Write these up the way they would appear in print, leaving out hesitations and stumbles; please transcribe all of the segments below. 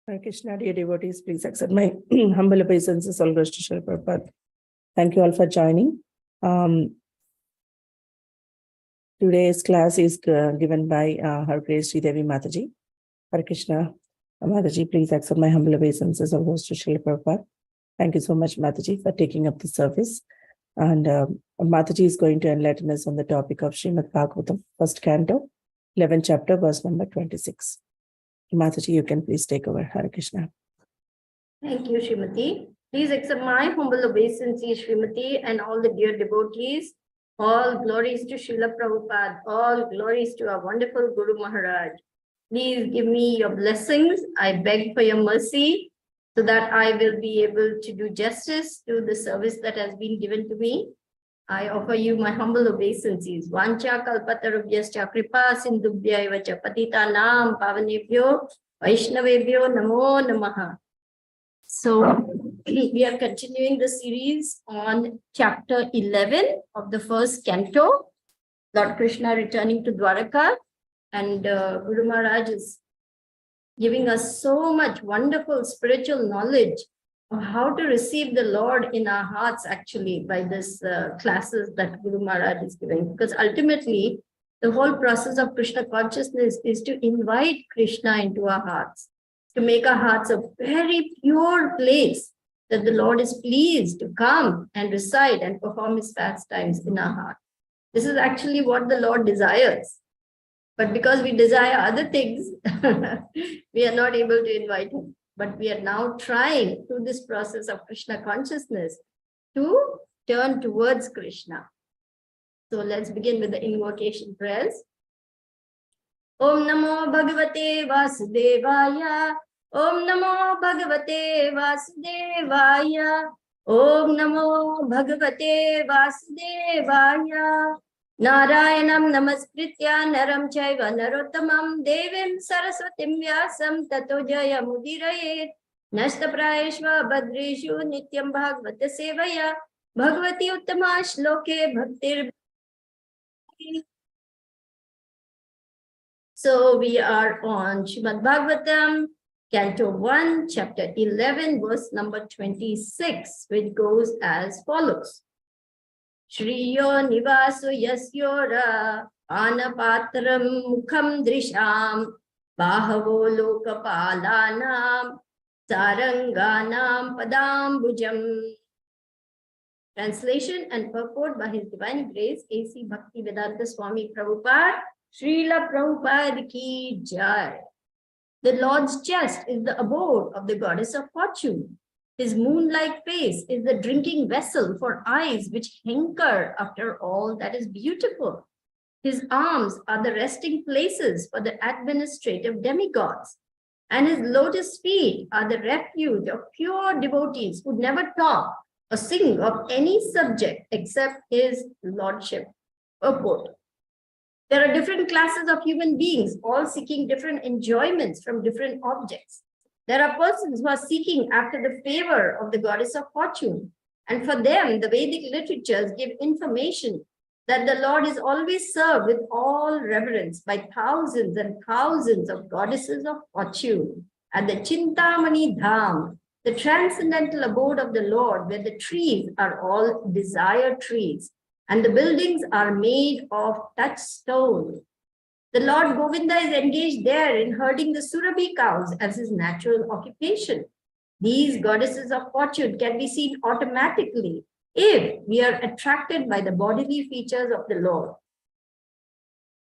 Hare Krishna, dear devotees, please accept my humble obeisances. All goes to Srila Prabhupada. Thank you all for joining. Today's class is given by Her Grace Sridevi Mataji. Hare Krishna, Mataji, please accept my humble obeisances. All goes to Srila Prabhupada. Thank you so much, Mataji, for taking up the service. And Mataji is going to enlighten us on the topic of Srimad Bhagavatam, first canto, 11th chapter, verse number 26. Mataji, you can please take over. Hare Krishna. Thank you, Srimati. Please accept my humble obeisances, Srimati, and all the dear devotees. All glories to Srila Prabhupada. All glories to our wonderful Guru Maharaj. Please give me your blessings. I beg for your mercy so that I will be able to do justice to the service that has been given to me. I offer you my humble obeisances. Vancha kalpatarubhyascha kripa sindhubhyaiva cha patitanam pavanebhyo vaishnavebhyo namo namaha. So we are continuing the series on chapter 11 of the first canto. Lord Krishna returning to Dwaraka, and Guru Maharaj is giving us so much wonderful spiritual knowledge of how to receive the Lord in our hearts, actually, by this classes that Guru Maharaj is giving. Because ultimately, the whole process of Krishna consciousness is to invite Krishna into our hearts, to make our hearts a very pure place that the Lord is pleased to come and reside and perform his pastimes in our heart. This is actually what the Lord desires. But because we desire other things, we are not able to invite him. But we are now trying through this process of Krishna consciousness to turn towards Krishna. So let's begin with the invocation prayers. Om Namo Bhagavate Vasudevaya. Om Namo Bhagavate Vasudevaya. Om Namo Bhagavate Vasudevaya. Narayanam namaskritya naram chaiva narottamam devim saraswatim vyasam tato jaya mudirayet nasta prayeshva badreshu nityam bhagavata sevaya bhagavati uttama shloke bhaktir. So we are on Srimad Bhagavatam, Canto 1, Chapter 11, verse number 26, which goes as follows. Shriyo nivaso yasyora anapatram mukham drisham bahavo lokapalanam saranganam padambujam. Translation and purport by His Divine Grace A.C. Bhaktivedanta Swami Prabhupada, Srila Prabhupada ki jai. The Lord's chest is the abode of the goddess of fortune. His moon-like face is the drinking vessel for eyes which hanker after all that is beautiful. His arms are the resting places for the administrative demigods, and his lotus feet are the refuge of pure devotees who never talk or sing of any subject except his lordship. Purport. There are different classes of human beings, all seeking different enjoyments from different objects. There are persons who are seeking after the favor of the goddess of fortune. And for them, the Vedic literatures give information that the Lord is always served with all reverence by thousands and thousands of goddesses of fortune at the Chintamani Dham, the transcendental abode of the Lord, where the trees are all desire trees and the buildings are made of touchstone. The Lord Govinda is engaged there in herding the Surabhi cows as his natural occupation. These goddesses of fortune can be seen automatically if we are attracted by the bodily features of the Lord.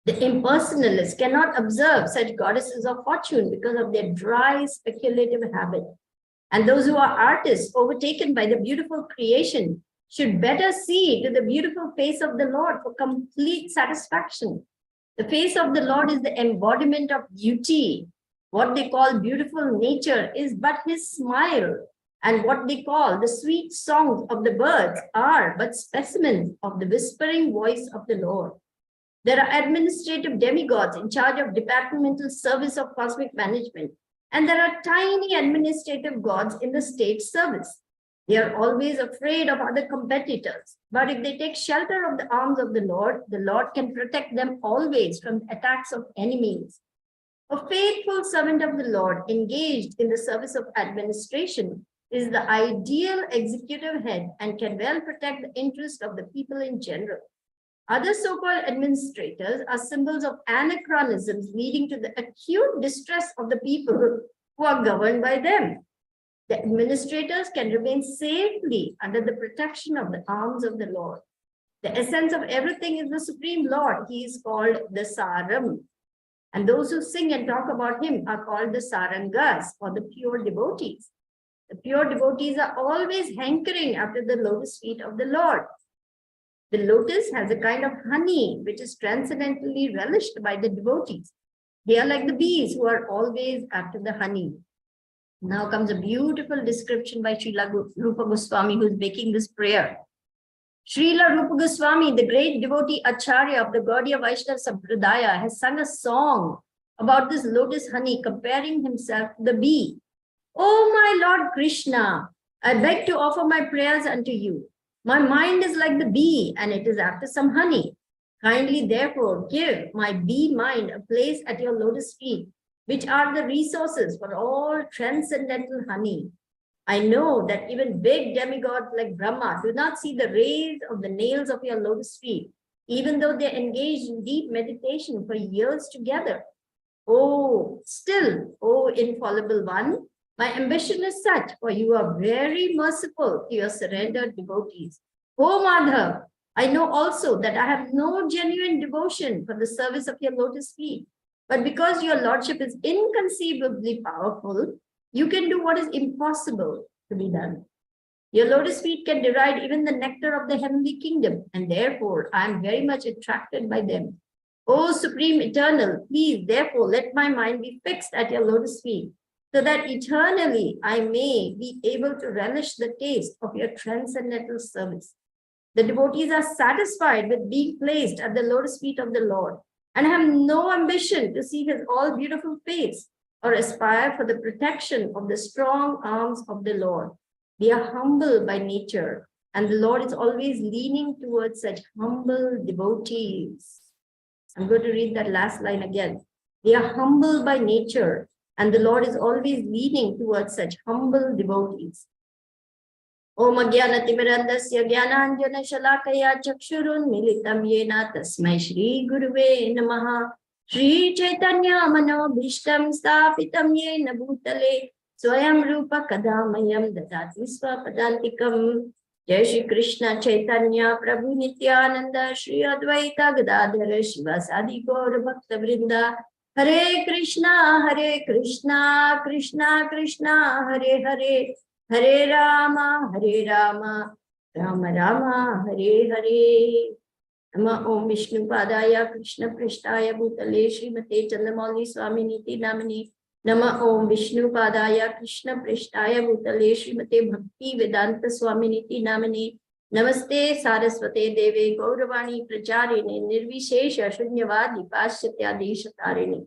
The impersonalists cannot observe such goddesses of fortune because of their dry, speculative habit. And those who are artists overtaken by the beautiful creation should better see to the beautiful face of the Lord for complete satisfaction. The face of the Lord is the embodiment of beauty. What they call beautiful nature is but his smile, and what they call the sweet songs of the birds are but specimens of the whispering voice of the Lord. There are administrative demigods in charge of departmental service of cosmic management, and there are tiny administrative gods in the state service. They are always afraid of other competitors. But if they take shelter of the arms of the Lord can protect them always from the attacks of enemies. A faithful servant of the Lord engaged in the service of administration is the ideal executive head and can well protect the interest of the people in general. Other so-called administrators are symbols of anachronisms leading to the acute distress of the people who are governed by them. The administrators can remain safely under the protection of the arms of the Lord. The essence of everything is the Supreme Lord. He is called the Saram. And those who sing and talk about him are called the Sarangas, or the pure devotees. The pure devotees are always hankering after the lotus feet of the Lord. The lotus has a kind of honey which is transcendently relished by the devotees. They are like the bees who are always after the honey. Now comes a beautiful description by Srila Rupa Goswami, who is making this prayer. Srila Rupa Goswami, the great devotee Acharya of the Gaudiya Vaishnava Sampradaya, has sung a song about this lotus honey, comparing himself to the bee. Oh, my Lord Krishna, I beg to offer my prayers unto you. My mind is like the bee, and it is after some honey. Kindly, therefore, give my bee mind a place at your lotus feet, which are the resources for all transcendental honey. I know that even big demigods like Brahma do not see the rays of the nails of your lotus feet, even though they engage in deep meditation for years together. Oh, still, oh infallible one, my ambition is such, for you are very merciful to your surrendered devotees. Oh, Madhav, I know also that I have no genuine devotion for the service of your lotus feet. But because your lordship is inconceivably powerful, you can do what is impossible to be done. Your lotus feet can deride even the nectar of the heavenly kingdom, and therefore I am very much attracted by them. O Supreme Eternal, please therefore let my mind be fixed at your lotus feet, so that eternally I may be able to relish the taste of your transcendental service. The devotees are satisfied with being placed at the lotus feet of the Lord and have no ambition to see his all-beautiful face or aspire for the protection of the strong arms of the Lord. They are humble by nature, and the Lord is always leaning towards such humble devotees. I'm going to read that last line again. They are humble by nature, and the Lord is always leaning towards such humble devotees. Om Agyanatimirandasya Gyananjana Shalakaya Chakshurun Militam Yena Tasmai Shri Guruve Namaha Shri Chaitanya Mano Bhishtam Stapitam Yena Bhutale Swayam Rupa Kadamayam Dadati Swapadantikam. Jai Shri Krishna Chaitanya Prabhu Nityananda Shri Advaita Gadadhara Shivasadi Gaur Bhakta Vrinda. Hare Krishna, Krishna Krishna, Hare Hare, Hare Rama, Rama Rama, Hare Hare. Nama Om Vishnu Padaya Krishna Prishtaya Bhutale Srimate Candramauli Swami Niti Namani. Nama Om Vishnu Padaya Krishna Prishtaya Bhutale Srimate Bhakti Vedanta Swami Niti Namani. Namaste Saraswate Deve Gauravani Pracharini Nirvishesha Shunyavadi Paschatya Deshatarini.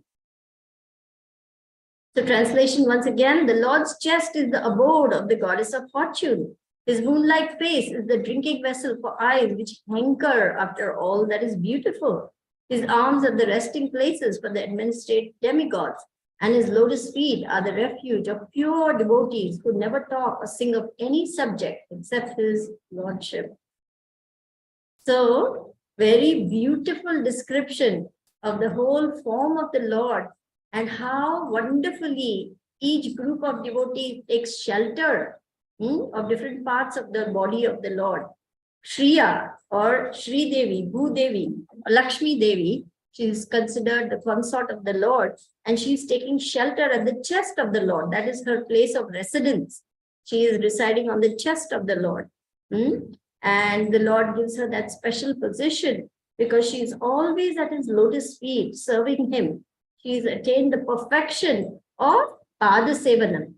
So translation once again, the Lord's chest is the abode of the goddess of fortune. His moon-like face is the drinking vessel for eyes which hanker after all that is beautiful. His arms are the resting places for the administrative demigods, and his lotus feet are the refuge of pure devotees who never talk or sing of any subject except his lordship. So, very beautiful description of the whole form of the Lord and how wonderfully each group of devotees takes shelter of different parts of the body of the Lord. Shriya or Sridevi, Bhudevi, Lakshmi Devi, she is considered the consort of the Lord, and she is taking shelter at the chest of the Lord. That is her place of residence. She is residing on the chest of the Lord. And the Lord gives her that special position because she is always at his lotus feet serving him. She has attained the perfection of Pada Sevanam,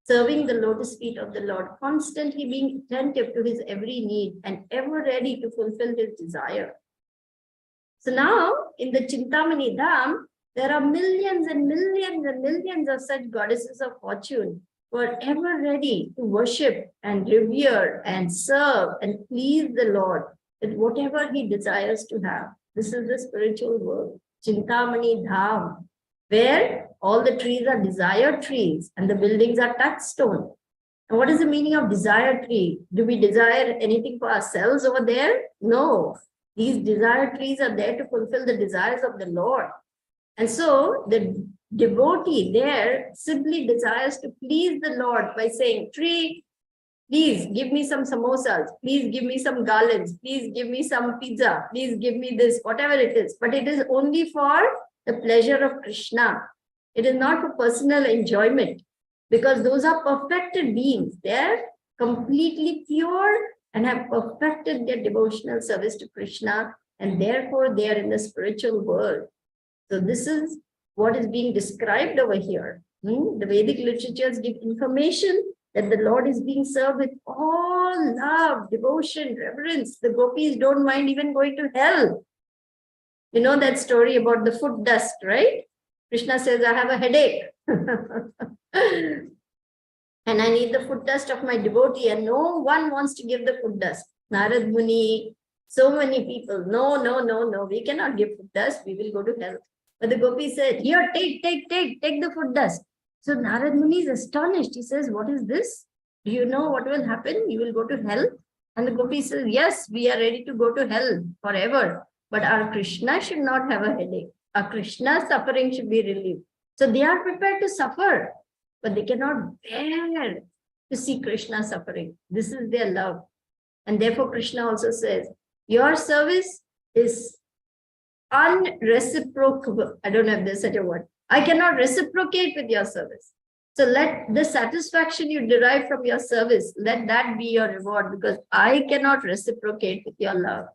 serving the lotus feet of the Lord, constantly being attentive to his every need and ever ready to fulfill his desire. So now in the Chintamani Dham, there are millions and millions and millions of such goddesses of fortune who are ever ready to worship and revere and serve and please the Lord with whatever he desires to have. This is the spiritual world. Chintamani Dham. where all the trees are desire trees and the buildings are touchstone. And what is the meaning of desire tree? Do we desire anything for ourselves over there? No. These desire trees are there to fulfill the desires of the Lord. And so the devotee there simply desires to please the Lord by saying, tree, please give me some samosas, please give me some garlands, please give me some pizza, please give me this, whatever it is. But it is only for the pleasure of Krishna. It is not for personal enjoyment, because those are perfected beings. They're completely pure and have perfected their devotional service to Krishna, and therefore they are in the spiritual world. So this is what is being described over here. The Vedic literatures give information that the Lord is being served with all love, devotion, reverence. The gopis don't mind even going to hell. You know that story about the foot dust, right? Krishna says, I have a headache. And I need the foot dust of my devotee, and no one wants to give the foot dust. Narad Muni, so many people, no, we cannot give foot dust, we will go to hell. But the gopi said, here, take the foot dust. So Narad Muni is astonished. He says, what is this? Do you know what will happen? You will go to hell? And the gopi says, yes, we are ready to go to hell forever. But our Krishna should not have a headache. Our Krishna's suffering should be relieved. So they are prepared to suffer, but they cannot bear to see Krishna suffering. This is their love. And therefore Krishna also says, your service is unreciprocable. I don't know if there's such a word. I cannot reciprocate with your service. So let the satisfaction you derive from your service, let that be your reward, because I cannot reciprocate with your love.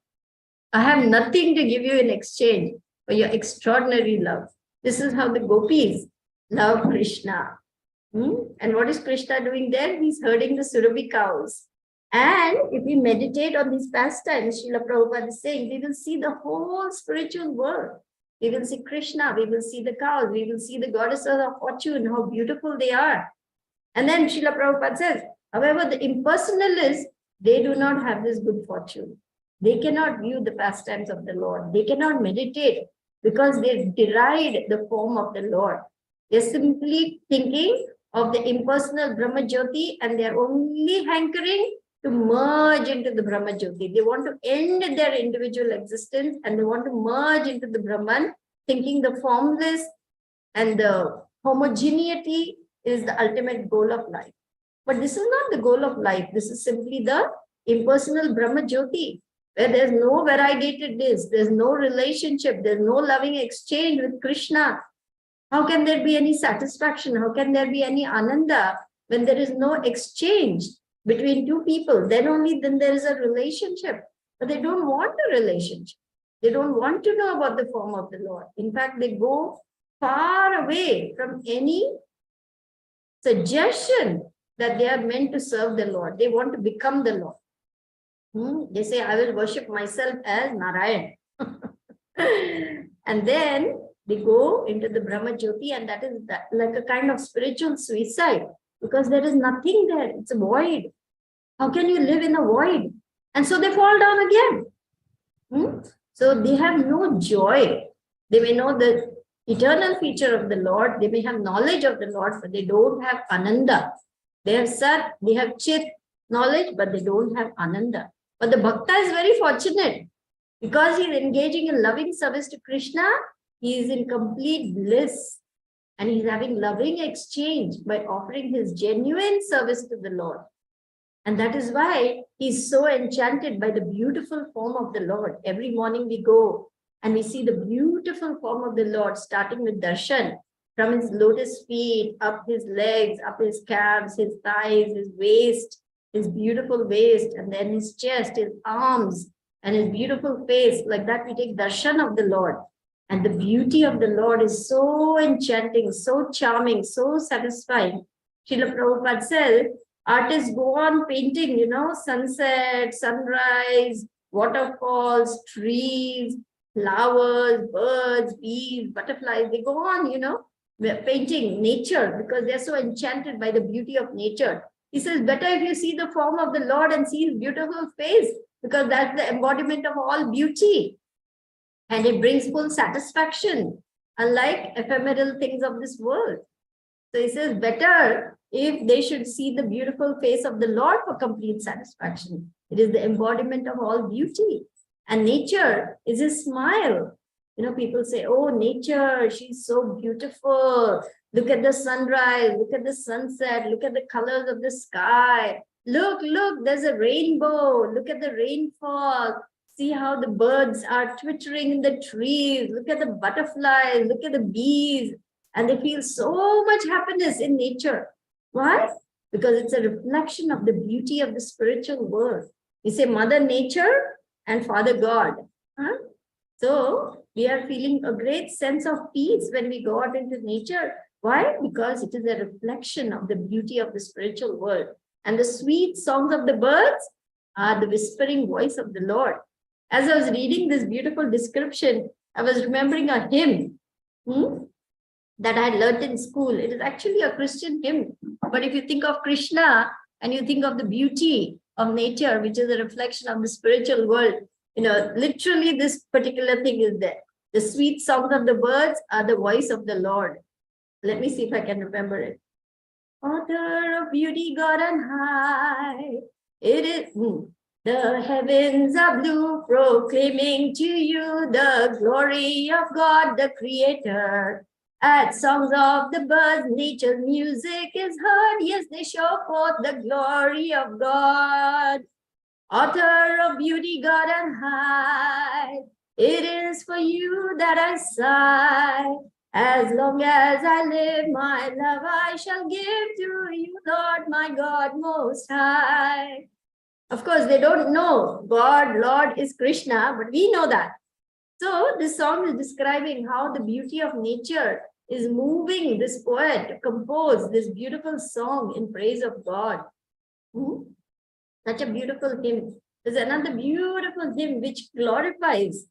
I have nothing to give you in exchange for your extraordinary love. This is how the gopis love Krishna. And what is Krishna doing there? He's herding the Surabhi cows. And if we meditate on these pastimes, Srila Prabhupada is saying, we will see the whole spiritual world. We will see Krishna, we will see the cows, we will see the goddesses of fortune, how beautiful they are. And then Srila Prabhupada says, however, the impersonalists, they do not have this good fortune. They cannot view the pastimes of the Lord. They cannot meditate because they deride the form of the Lord. They're simply thinking of the impersonal Brahma Jyoti, and they're only hankering to merge into the Brahma Jyoti. They want to end their individual existence and they want to merge into the Brahman, thinking the formless and the homogeneity is the ultimate goal of life. But this is not the goal of life. This is simply the impersonal Brahma Jyoti, where there's no variegatedness, there's no relationship, there's no loving exchange with Krishna. How can there be any satisfaction? How can there be any ananda when there is no exchange between two people? Then only then there is a relationship. But they don't want a relationship. They don't want to know about the form of the Lord. In fact, they go far away from any suggestion that they are meant to serve the Lord. They want to become the Lord. They say, I will worship myself as Narayan. And then they go into the Brahma Jyoti, and that is like a kind of spiritual suicide, because there is nothing there. It's a void. How can you live in a void? And so they fall down again. So they have no joy. They may know the eternal feature of the Lord. They may have knowledge of the Lord, but they don't have ananda. They have sat, they have chit knowledge, but they don't have ananda. But the bhakta is very fortunate because he is engaging in loving service to Krishna. He is in complete bliss and he's having loving exchange by offering his genuine service to the Lord. And that is why he's so enchanted by the beautiful form of the Lord. Every morning we go and we see the beautiful form of the Lord, starting with darshan, from his lotus feet, up his legs, up his calves, his thighs, his waist, his beautiful waist, and then his chest, his arms, and his beautiful face. Like that, we take darshan of the Lord. And the beauty of the Lord is so enchanting, so charming, so satisfying. Srila Prabhupada said, artists go on painting, sunset, sunrise, waterfalls, trees, flowers, birds, bees, butterflies. They go on, painting nature because they're so enchanted by the beauty of nature. He says, better if you see the form of the Lord and see his beautiful face, because that's the embodiment of all beauty. And it brings full satisfaction. unlike ephemeral things of this world. So he says, better if they should see the beautiful face of the Lord for complete satisfaction. It is the embodiment of all beauty. And nature is his smile. You know, people say, oh, nature, she's so beautiful. Look at the sunrise, look at the sunset, look at the colors of the sky. Look, there's a rainbow. Look at the rainfall. See how the birds are twittering in the trees. Look at the butterflies, look at the bees. And they feel so much happiness in nature. Why? Because it's a reflection of the beauty of the spiritual world. You say Mother Nature and Father God. Huh? So we are feeling a great sense of peace when we go out into nature. Why? Because it is a reflection of the beauty of the spiritual world. And the sweet songs of the birds are the whispering voice of the Lord. As I was reading this beautiful description, I was remembering a hymn that I learned in school. It is actually a Christian hymn. But if you think of Krishna and you think of the beauty of nature, which is a reflection of the spiritual world, you know, literally this particular thing is there. The sweet songs of the birds are the voice of the Lord. Let me see if I can remember it. Author of beauty, God on high. It is the heavens are blue, proclaiming to you the glory of God, the Creator. At songs of the birds, nature's music is heard. Yes, they show forth the glory of God. Author of beauty, God on high. It is for you that I sigh. As long as I live, my love I shall give to you, Lord, my God most high. Of course, they don't know God, Lord is Krishna, but we know that. So this song is describing how the beauty of nature is moving this poet to compose this beautiful song in praise of God. Such a beautiful hymn. There's another beautiful hymn which glorifies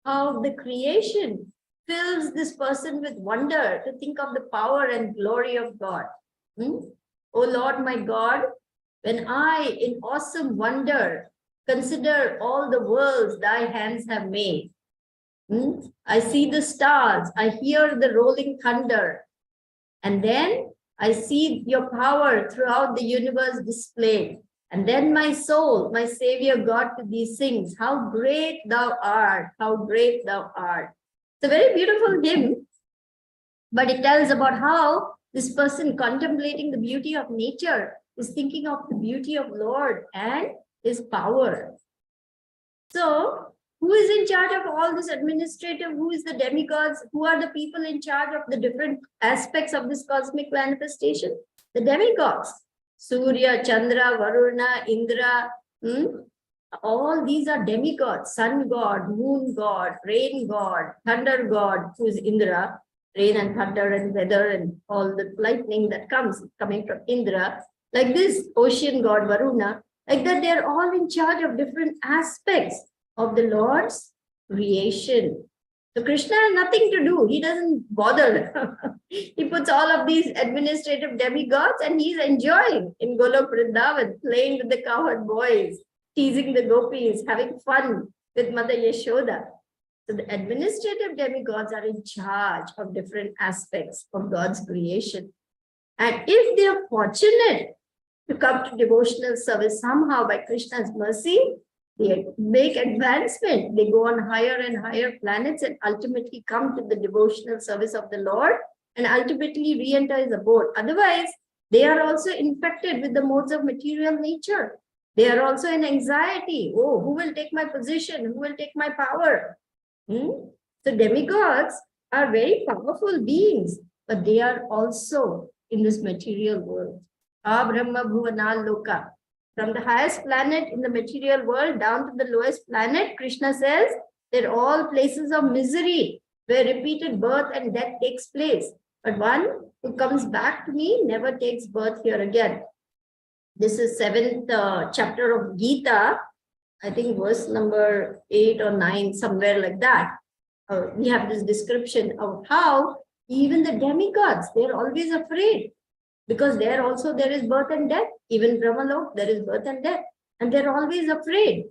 how the creation fills this person with wonder to think of the power and glory of God. Oh Lord, my God, when I, in awesome wonder, consider all the worlds thy hands have made. I see the stars, I hear the rolling thunder, and then I see your power throughout the universe displayed. And then my soul, my Savior God, to thee sings, how great thou art, how great thou art. It's a very beautiful hymn, but it tells about how this person contemplating the beauty of nature is thinking of the beauty of Lord and his power. So, who is in charge of all this administrative? Who is the demigods? Who are the people in charge of the different aspects of this cosmic manifestation? The demigods. Surya, Chandra, Varuna, Indra. All these are demigods. Sun god, moon god, rain god, thunder god, who is Indra. Rain and thunder and weather and all the lightning that coming from Indra. Like this, ocean god, Varuna. Like that, they're all in charge of different aspects of the Lord's creation. So Krishna has nothing to do. He doesn't bother. He puts all of these administrative demigods and he's enjoying in Golok Vrindavan, playing with the cowherd boys, teasing the gopis, having fun with Mother Yashoda. So the administrative demigods are in charge of different aspects of God's creation. And if they are fortunate to come to devotional service somehow by Krishna's mercy, they make advancement. They go on higher and higher planets and ultimately come to the devotional service of the Lord and ultimately re-enter his abode. Otherwise, they are also infected with the modes of material nature. They are also in anxiety. Oh, who will take my position? Who will take my power? So demigods are very powerful beings, but they are also in this material world. Brahma Bhuvanal Loka. From the highest planet in the material world down to the lowest planet, Krishna says, they're all places of misery where repeated birth and death takes place. But one who comes back to me never takes birth here again. This is 7th chapter of Gita. I think verse number 8 or 9, somewhere like that. We have this description of how even the demigods, they're always afraid. Because there also there is birth and death. Even Brahmalok, there is birth and death. And they're always afraid.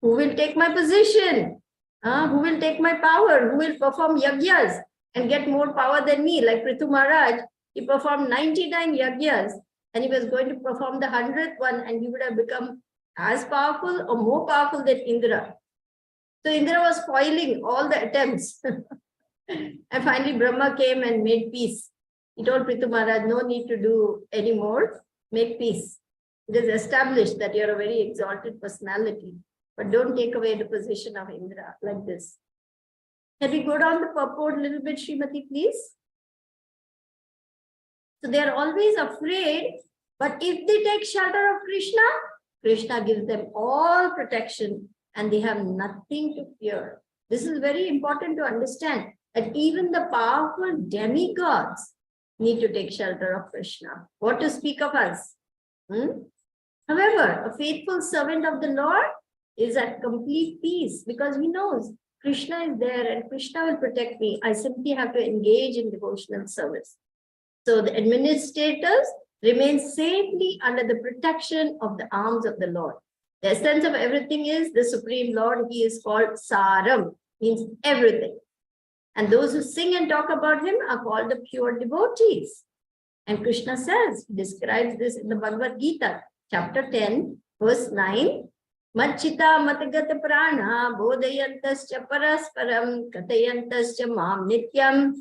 Who will take my position? Who will take my power? Who will perform yajnas? and get more power than me. Like Prithu Maharaj, he performed 99 yajnas and he was going to perform the 100th one, and he would have become as powerful or more powerful than Indra. So Indra was spoiling all the attempts. And finally Brahma came and made peace. He told Prithu Maharaj, no need to do any more, make peace. It is established that you're a very exalted personality, but don't take away the position of Indra like this. Can we go down the purport a little bit, Srimati, please? So they are always afraid, but if they take shelter of Krishna, Krishna gives them all protection and they have nothing to fear. This is very important to understand, that even the powerful demigods need to take shelter of Krishna. What to speak of us? However, a faithful servant of the Lord is at complete peace because he knows Krishna is there and Krishna will protect me. I simply have to engage in devotional service. So the administrators remain safely under the protection of the arms of the Lord. The essence of everything is the Supreme Lord. He is called Saram, means everything. And those who sing and talk about him are called the pure devotees. And Krishna says, he describes this in the Bhagavad Gita, chapter 10, verse 9. Machita matagata prana bodhayantascha parasparam katayantascha mam nityam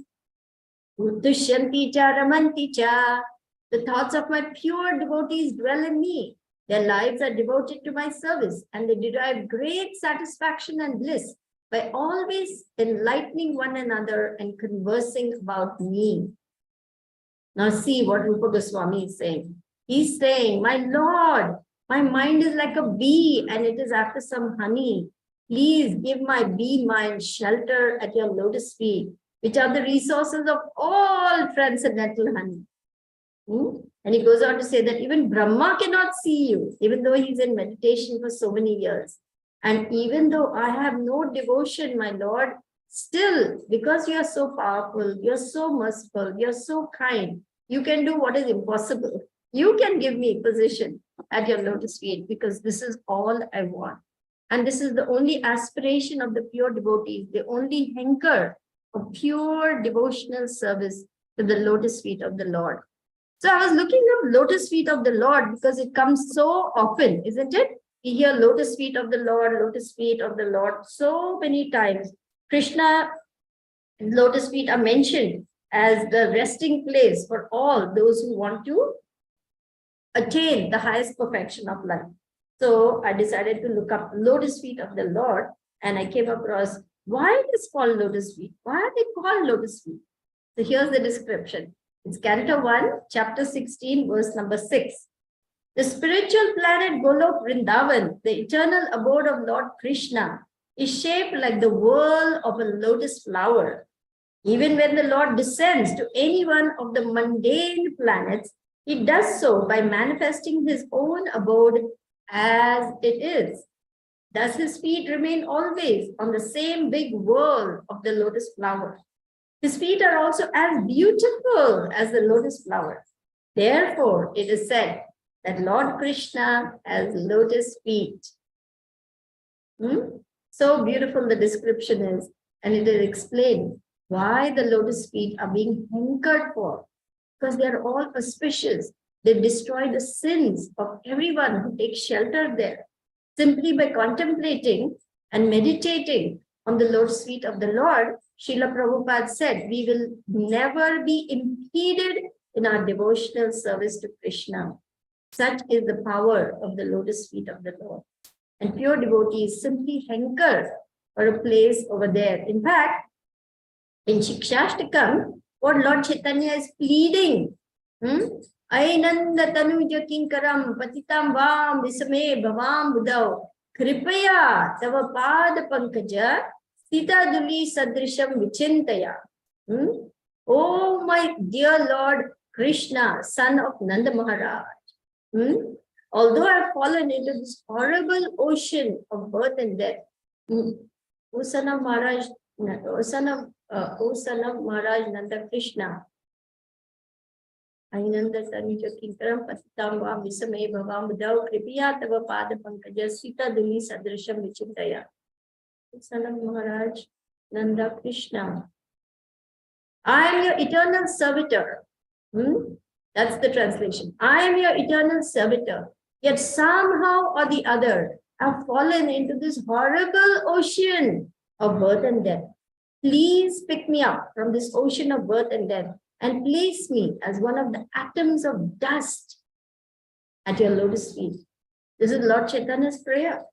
uttushyanti cha ramanti cha. The thoughts of my pure devotees dwell in me. Their lives are devoted to my service and they derive great satisfaction and bliss by always enlightening one another and conversing about me. Now see what Rupa Goswami is saying. He's saying, my Lord, my mind is like a bee and it is after some honey. Please give my bee mind shelter at your lotus feet, which are the resources of all transcendental honey. And he goes on to say that even Brahma cannot see you, even though he's in meditation for so many years. And even though I have no devotion, my Lord, still, because you are so powerful, you're so merciful, you're so kind, you can do what is impossible. You can give me position at your lotus feet because this is all I want. And this is the only aspiration of the pure devotees, the only hanker of pure devotional service to the lotus feet of the Lord. So I was looking up lotus feet of the Lord because it comes so often, isn't it? We hear lotus feet of the Lord so many times. Krishna lotus feet are mentioned as the resting place for all those who want to attain the highest perfection of life. So I decided to look up lotus feet of the Lord and I came across why it is called lotus feet. Why are they called lotus feet? So here's the description. It's Canto 1, chapter 16, verse number 6. The spiritual planet Golok Vrindavan, the eternal abode of Lord Krishna, is shaped like the whirl of a lotus flower. Even when the Lord descends to any one of the mundane planets, he does so by manifesting his own abode as it is. Thus his feet remain always on the same big whirl of the lotus flower. His feet are also as beautiful as the lotus flower. Therefore, it is said that Lord Krishna has lotus feet. So beautiful the description is, and it is explained why the lotus feet are being hankered for. Because they are all auspicious. They destroy the sins of everyone who takes shelter there. Simply by contemplating and meditating on the lotus feet of the Lord, Srila Prabhupada said, we will never be impeded in our devotional service to Krishna. Such is the power of the lotus feet of the Lord. And pure devotees simply hanker for a place over there. In fact, in Shikshashtakam, what Lord Chaitanya is pleading, Ainanda tanuja kinkaram patitam vam visame bhavam budau kripaya tava pada pankaja sita duli sadrisham vichintaya. Oh my dear Lord Krishna, son of Nanda Maharaj, although I have fallen into this horrible ocean of birth and death, O son of Maharaj, O son of Maharaj Nanda Krishna, Ainanda tanuja kinkaram patitam vam visame bhavam budau kripaya tava pada pankaja sita duli sadrisham vichintaya. Son of Maharaj Nanda Krishna, I am your eternal servitor. That's the translation. I am your eternal servitor. Yet somehow or the other, I've fallen into this horrible ocean of birth and death. Please pick me up from this ocean of birth and death and place me as one of the atoms of dust at your lotus feet. This is Lord Chaitanya's prayer.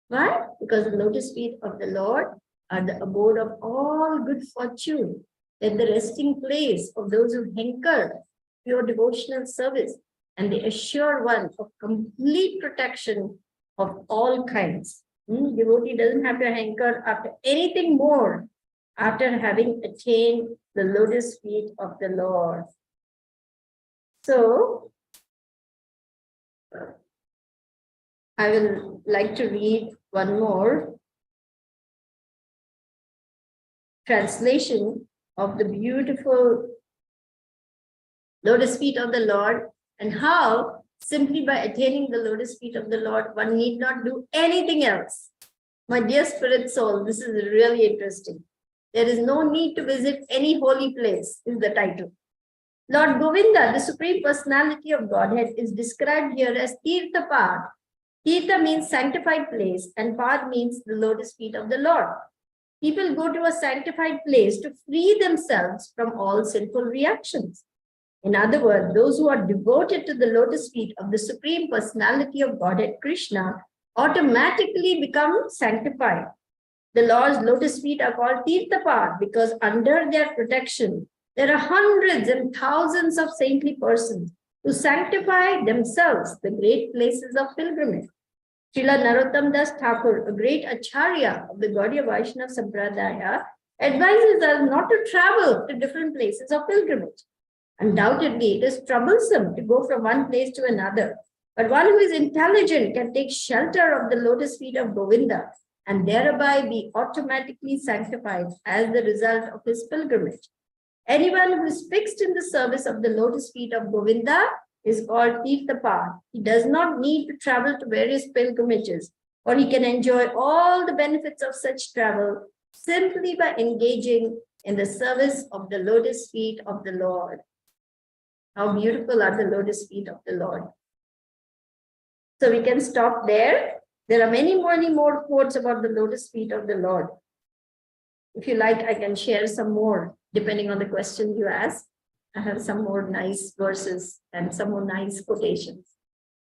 Why? Because the lotus feet of the Lord are the abode of all good fortune. They're the resting place of those who hanker pure devotional service, and they assure one of complete protection of all kinds. Devotee doesn't have to hanker after anything more after having attained the lotus feet of the Lord. So, I will like to read one more translation of the beautiful lotus feet of the Lord, and how simply by attaining the lotus feet of the Lord, one need not do anything else. My dear spirit soul, this is really interesting. There is no need to visit any holy place, is the title. Lord Govinda, the Supreme Personality of Godhead, is described here as Tirtha Pad. Tirtha means sanctified place, and Pad means the lotus feet of the Lord. People go to a sanctified place to free themselves from all sinful reactions. In other words, those who are devoted to the lotus feet of the Supreme Personality of Godhead Krishna automatically become sanctified. The Lord's lotus feet are called Tirthapad because under their protection, there are hundreds and thousands of saintly persons who sanctify themselves the great places of pilgrimage. Srila Narottam Das Thakur, a great Acharya of the Gaudiya Vaishnava Sampradaya, advises us not to travel to different places of pilgrimage. Undoubtedly, it is troublesome to go from one place to another, but one who is intelligent can take shelter of the lotus feet of Govinda and thereby be automatically sanctified as the result of his pilgrimage. Anyone who is fixed in the service of the lotus feet of Govinda is called Tirthapad. He does not need to travel to various pilgrimages, or he can enjoy all the benefits of such travel simply by engaging in the service of the lotus feet of the Lord. How beautiful are the lotus feet of the Lord. So we can stop there. There are many more quotes about the lotus feet of the Lord. If you like, I can share some more, depending on the question you ask. I have some more nice verses and some more nice quotations.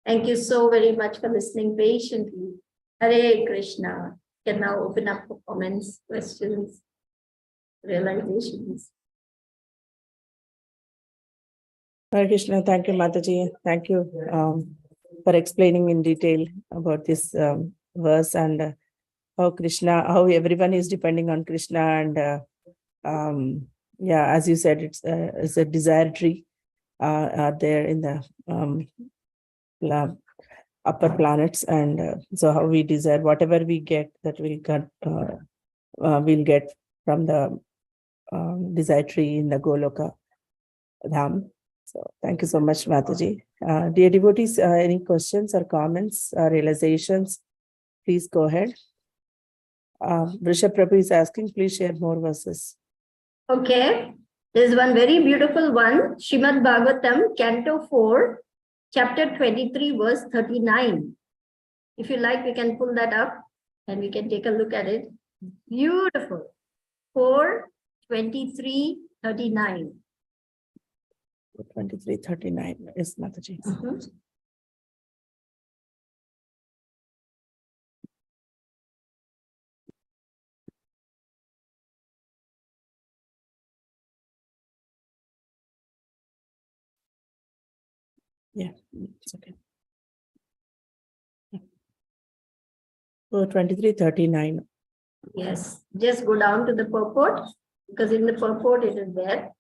Thank you so very much for listening patiently. Hare Krishna. You can now open up for comments, questions, realizations. Hare Krishna. Thank you, Mataji. Thank you for explaining in detail about this verse and how everyone is depending on Krishna. And yeah, as you said, it's a desire tree there in the upper planets. And so how we desire whatever we get, that we'll get from the desire tree in the Goloka Dham. So thank you so much, Mataji. Dear devotees, any questions or comments or realizations, please go ahead. Vrishabh Prabhu is asking, please share more verses. Okay, there's one very beautiful one, Srimad Bhagavatam, Canto 4, Chapter 23, verse 39. If you like, we can pull that up and we can take a look at it. Beautiful. 4, 23, 39. 23:39 is Mataji. Yeah, it's okay. So 23:39. Yes, just go down to the purport, because in the purport it is there.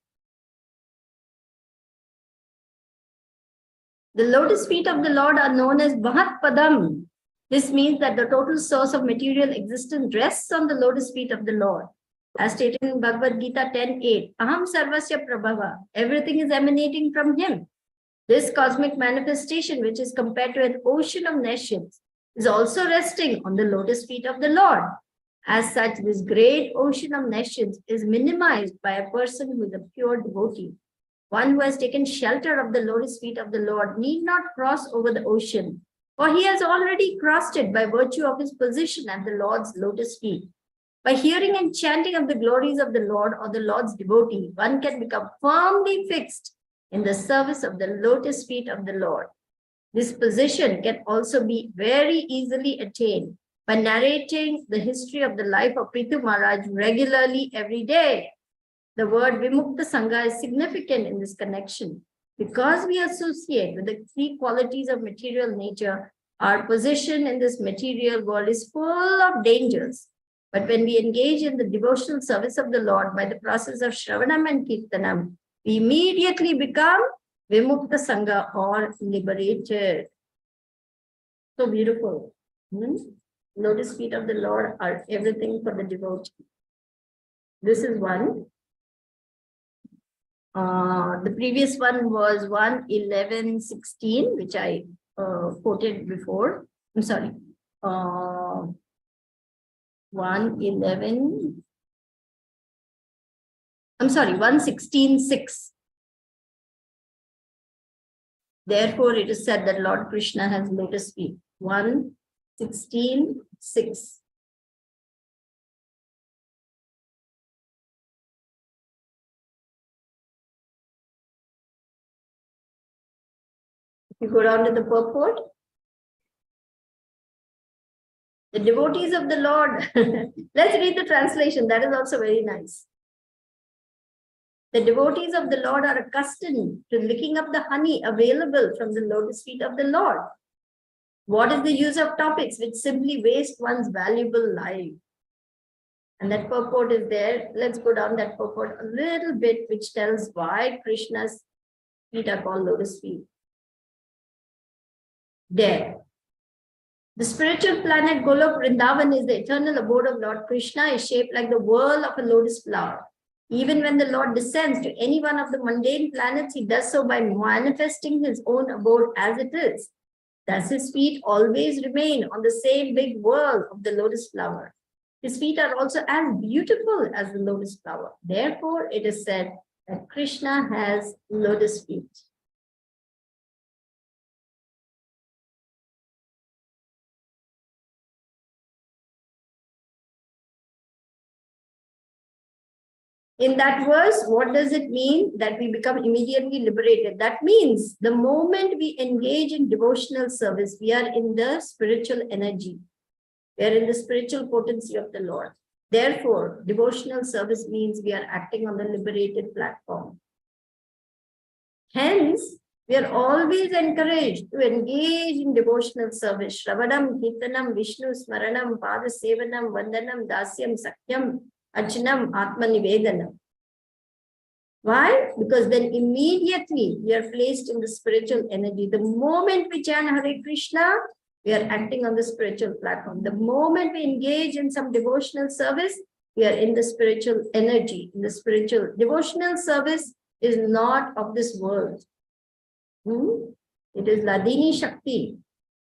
The lotus feet of the Lord are known as Mahat Padam. This means that the total source of material existence rests on the lotus feet of the Lord. As stated in Bhagavad Gita 10:8, Aham Sarvasya Prabhava, everything is emanating from him. This cosmic manifestation, which is compared to an ocean of nations, is also resting on the lotus feet of the Lord. As such, this great ocean of nations is minimized by a person who is a pure devotee. One who has taken shelter of the lotus feet of the Lord need not cross over the ocean, for he has already crossed it by virtue of his position at the Lord's lotus feet. By hearing and chanting of the glories of the Lord or the Lord's devotee, one can become firmly fixed in the service of the lotus feet of the Lord. This position can also be very easily attained by narrating the history of the life of Prithu Maharaj regularly every day. The word Vimukta Sangha is significant in this connection. Because we associate with the three qualities of material nature, our position in this material world is full of dangers. But when we engage in the devotional service of the Lord by the process of Shravanam and Kirtanam, we immediately become Vimukta Sangha or liberated. So beautiful. Lotus feet of the Lord are everything for the devotee. This is one. The previous one was 1:11:16, which I quoted before. I'm sorry. 1:11. I'm sorry, 1:16:6. Therefore, it is said that Lord Krishna has lotus feet. 1:16:6. If you go down to the purport, the devotees of the Lord. Let's read the translation. That is also very nice. The devotees of the Lord are accustomed to licking up the honey available from the lotus feet of the Lord. What is the use of topics which simply waste one's valuable life? And that purport is there. Let's go down that purport a little bit, which tells why Krishna's feet are called lotus feet. There. The spiritual planet Golok Vrindavan is the eternal abode of Lord Krishna, is shaped like the whirl of a lotus flower. Even when the Lord descends to any one of the mundane planets, he does so by manifesting his own abode as it is. Thus his feet always remain on the same big whirl of the lotus flower. His feet are also as beautiful as the lotus flower. Therefore, it is said that Krishna has lotus feet. In that verse, what does it mean? That we become immediately liberated. That means the moment we engage in devotional service, we are in the spiritual energy. We are in the spiritual potency of the Lord. Therefore, devotional service means we are acting on the liberated platform. Hence, we are always encouraged to engage in devotional service. Shravanam, Kirtanam, Vishnu, Smaranam, Pada Sevanam, Vandanam, Dasyam, Sakyam, Archanam, Atma Nivedanam. Why? Because then immediately we are placed in the spiritual energy. The moment we chant Hare Krishna, we are acting on the spiritual platform. The moment we engage in some devotional service, we are in the spiritual energy, in the spiritual. Devotional service is not of this world. It is Ladini Shakti.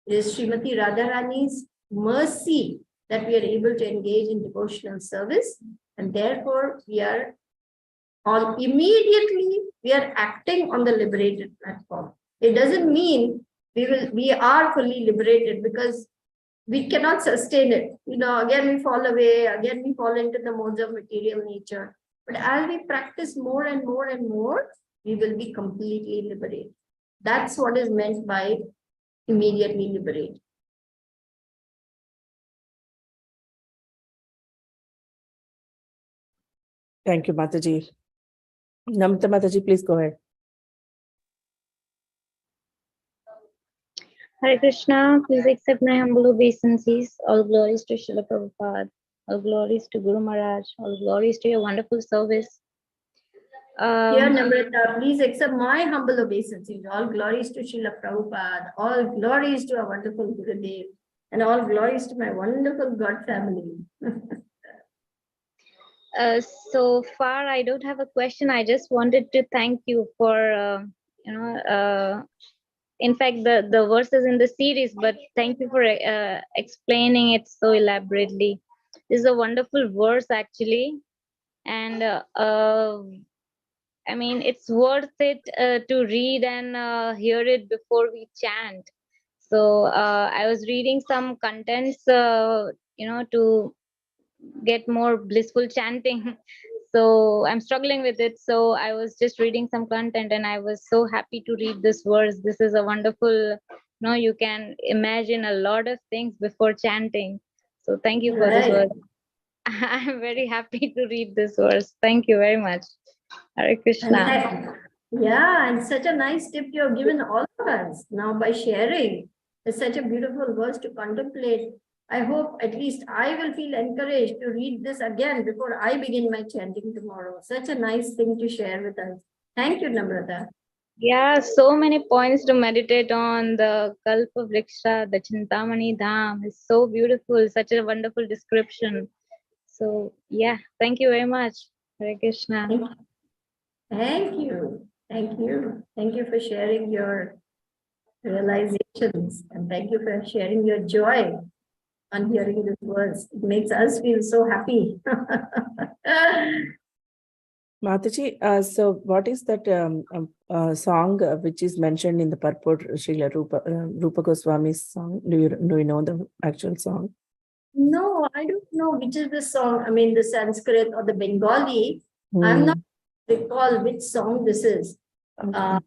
It is Srimati Radharani's mercy that we are able to engage in devotional service. And therefore, we are immediately acting on the liberated platform. It doesn't mean we are fully liberated, because we cannot sustain it. Again we fall away, again we fall into the modes of material nature. But as we practice more and more and more, we will be completely liberated. That's what is meant by immediately liberated. Thank you, Mataji. Namita Mataji, please go ahead. Hare Krishna, please accept my humble obeisances. All glories to Srila Prabhupada. All glories to Guru Maharaj. All glories to your wonderful service. Dear Namrata, please accept my humble obeisances. All glories to Srila Prabhupada. All glories to our wonderful Gurudev. And all glories to my wonderful God family. So far, I don't have a question. I just wanted to thank you for, in fact, the verses in the series, but thank you for explaining it so elaborately. This is a wonderful verse actually, and I mean, it's worth it to read and hear it before we chant. So I was reading some contents, to get more blissful chanting. So I'm struggling with it. So I was just reading some content and I was so happy to read this verse. This is a wonderful, you can imagine a lot of things before chanting. So thank you for this Right. verse. I'm very happy to read this verse. Thank you very much. Hare And Krishna. yeah, and such a nice tip you have given all of us now by sharing. It's such a beautiful verse to contemplate. I hope at least I will feel encouraged to read this again before I begin my chanting tomorrow. Such a nice thing to share with us. Thank you, Namrata. Yeah, so many points to meditate on. The Kalpa Vriksha, the Chintamani Dham is so beautiful, such a wonderful description. So, yeah, thank you very much. Hare Krishna. Thank you. Thank you. Thank you for sharing your realizations, and thank you for sharing your joy on hearing this verse. It makes us feel so happy. Mataji, so what is that song which is mentioned in the purport, Srila Rupa Goswami's song? Do you know the actual song? No, I don't know which is the song. I mean, the Sanskrit or the Bengali. I'm not recall which song this is. Okay.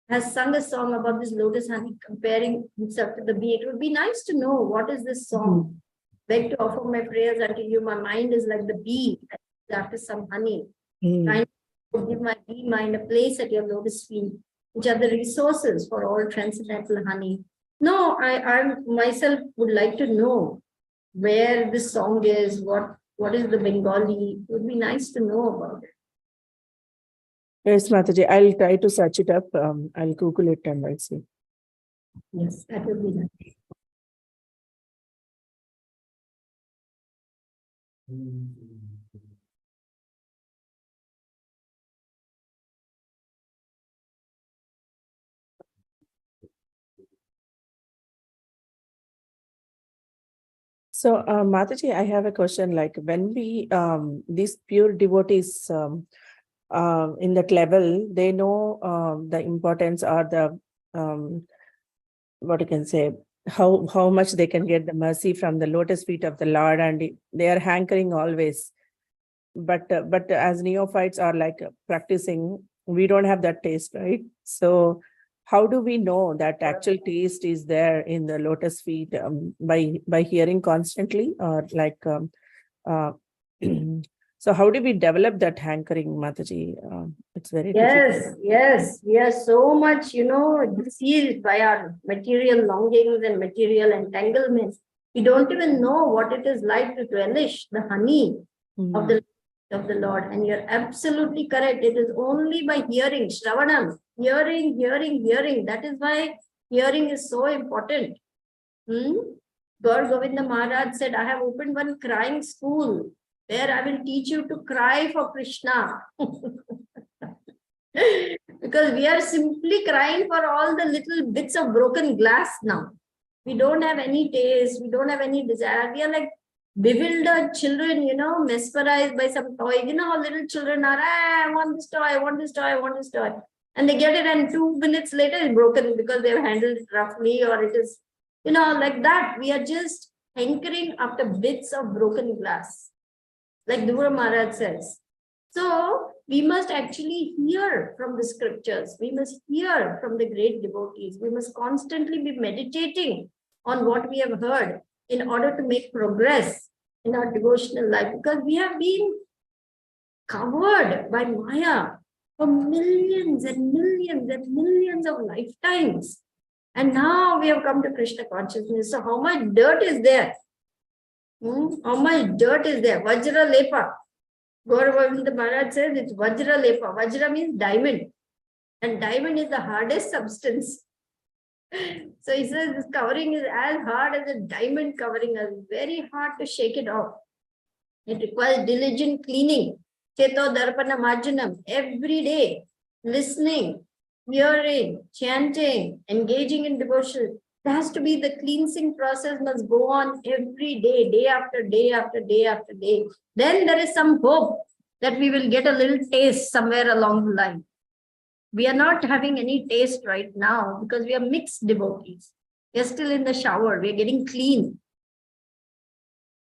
Has sung a song about this lotus honey, comparing himself to the bee. It would be nice to know what is this song. Beg to offer my prayers unto you. My mind is like the bee after some honey. Trying to give my bee mind a place at your lotus feet, which are the resources for all transcendental honey. No, I myself would like to know where this song is, what is the Bengali. It would be nice to know about it. Yes, Mataji, I'll try to search it up. I'll Google it and I'll see. Yes, that would be nice. So, Mataji, I have a question. Like when we, these pure devotees in that level, they know the importance or the, what you can say, how much they can get the mercy from the lotus feet of the Lord, and they are hankering always. But as neophytes are like practicing, we don't have that taste, right? So how do we know that actual taste is there in the lotus feet, by hearing constantly, or like so how do we develop that hankering, Mataji? It's very difficult. Yes, we are so much, deceived by our material longings and material entanglements. We don't even know what it is like to relish the honey of the Lord. And you're absolutely correct. It is only by hearing, Shravanam, hearing. That is why hearing is so important. Gaur Govinda Maharaj said, I have opened one crying school where I will teach you to cry for Krishna. Because we are simply crying for all the little bits of broken glass now. We don't have any taste, we don't have any desire. We are like bewildered children, mesmerized by some toy. You know how little children are, I want this toy, I want this toy, I want this toy. And they get it, and 2 minutes later it's broken because they've handled it roughly, or it is, like that. We are just hankering after bits of broken glass, like Dhruva Maharaj says. So we must actually hear from the scriptures. We must hear from the great devotees. We must constantly be meditating on what we have heard in order to make progress in our devotional life, because we have been covered by Maya for millions and millions and millions of lifetimes. And now we have come to Krishna consciousness. So how much dirt is there? How much dirt is there? Vajra lepa. Gaur Govinda Maharaj says it's Vajra lepa. Vajra means diamond. And diamond is the hardest substance. So he says this covering is as hard as a diamond covering us. Very hard to shake it off. It requires diligent cleaning. Cheto Darpana Marjanam. Every day. Listening, hearing, chanting, engaging in devotion. There has to be the cleansing process must go on every day, day after day after day after day. Then there is some hope that we will get a little taste somewhere along the line. We are not having any taste right now because we are mixed devotees. We are still in the shower. We are getting clean.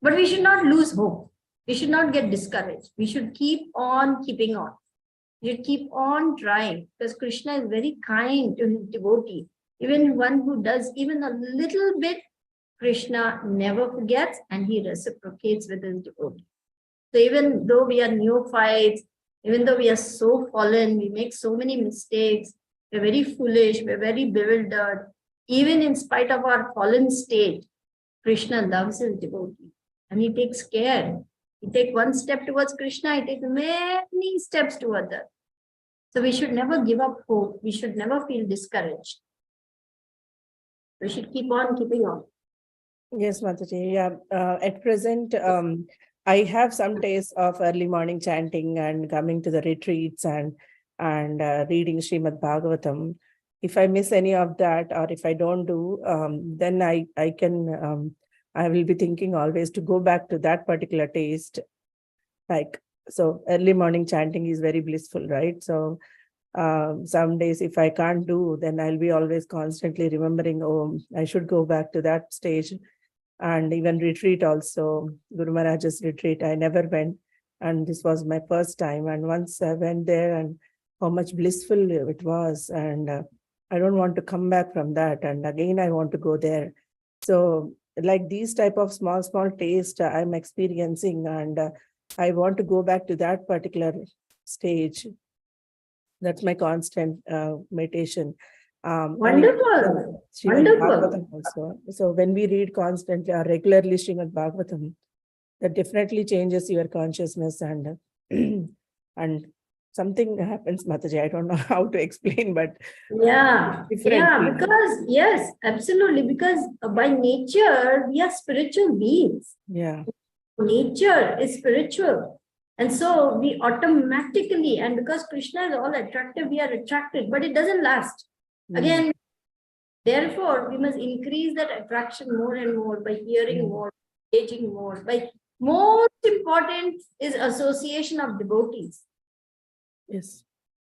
But we should not lose hope. We should not get discouraged. We should keep on keeping on. We should keep on trying because Krishna is very kind to his devotee. Even one who does even a little bit, Krishna never forgets and he reciprocates with his devotee. So even though we are neophytes, even though we are so fallen, we make so many mistakes, we're very foolish, we're very bewildered, even in spite of our fallen state, Krishna loves his devotee and he takes care. He takes one step towards Krishna, he takes many steps towards us. So we should never give up hope. We should never feel discouraged. We should keep on keeping on. Yes, Mataji. Yeah. At present, I have some taste of early morning chanting and coming to the retreats and reading Srimad Bhagavatam. If I miss any of that, or if I don't do, then I will be thinking always to go back to that particular taste. Like, so early morning chanting is very blissful, right? So some days if I can't do, then I'll be always constantly remembering, oh, I should go back to that stage. And even retreat also, Guru Maharaj's retreat, I never went. And this was my first time. And once I went there and how much blissful it was. And I don't want to come back from that. And again, I want to go there. So like these type of small taste I'm experiencing, and I want to go back to that particular stage. That's my constant meditation. Wonderful. Wonderful. Also. So when we read constantly or regularly Srimad Bhagavatam, that definitely changes your consciousness and and something happens, Mataji. I don't know how to explain, but because yes, absolutely. Because by nature we are spiritual beings. Yeah, nature is spiritual, and so we automatically, and because Krishna is all attractive, we are attracted, but it doesn't last. Again, therefore, we must increase that attraction more and more by hearing more, engaging more. By most important is association of devotees. Yes.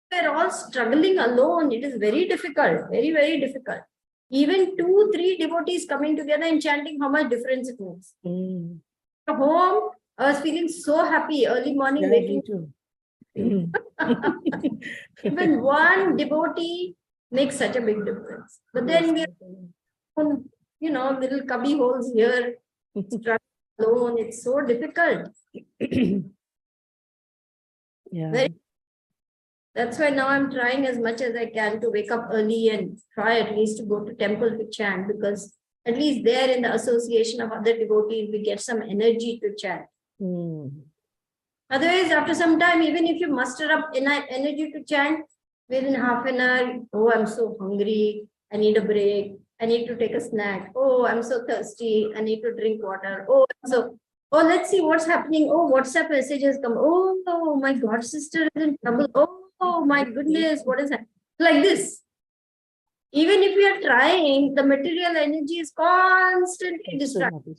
We're all struggling alone. It is very difficult, very, very difficult. Even 2-3 devotees coming together and chanting, how much difference it makes. At home, I was feeling so happy early morning waking. Me too. Even one devotee makes such a big difference. But then we are, little cubby holes here, struggling alone. It's so difficult. That's why now I'm trying as much as I can to wake up early and try at least to go to temple to chant, because at least there in the association of other devotees, we get some energy to chant. Otherwise, after some time, even if you muster up energy to chant, within half an hour, oh, I'm so hungry, I need a break, I need to take a snack. Oh, I'm so thirsty, I need to drink water. Oh, let's see what's happening. Oh, WhatsApp message has come. Oh, my god sister is in trouble. Oh my goodness, what is that? Like this. Even if we are trying, the material energy is constantly distracted.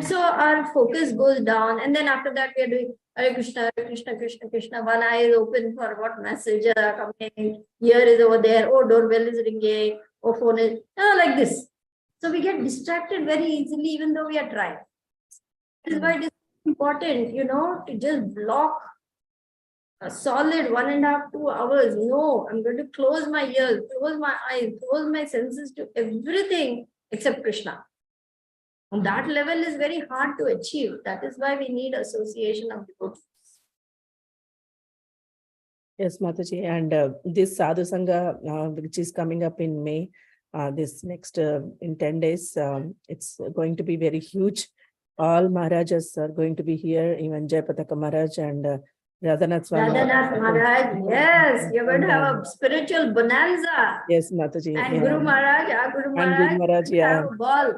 So our focus goes down. And then after that, we are doing Hare Krishna, Hare Krishna, Krishna, Krishna. One eye is open for what message are coming. Ear is over there. Oh, doorbell is ringing. Oh, phone is like this. So we get distracted very easily, even though we are trying. That is why it is important, to just block a solid 1.5 to 2 hours. No, I'm going to close my ears, close my eyes, close my senses to everything except Krishna. And that level is very hard to achieve. That is why we need association of devotees. Yes, Mataji. And this Sadhu Sangha, which is coming up in May, this next in 10 days, it's going to be very huge. All Maharajas are going to be here, even Jayapataka Maharaj and Radhanath Swami. Radhanath Maharaj, yes, you're going to have a spiritual bonanza. Yes, Mataji. And Guru Maharaj, Guru Maharaj, have a ball.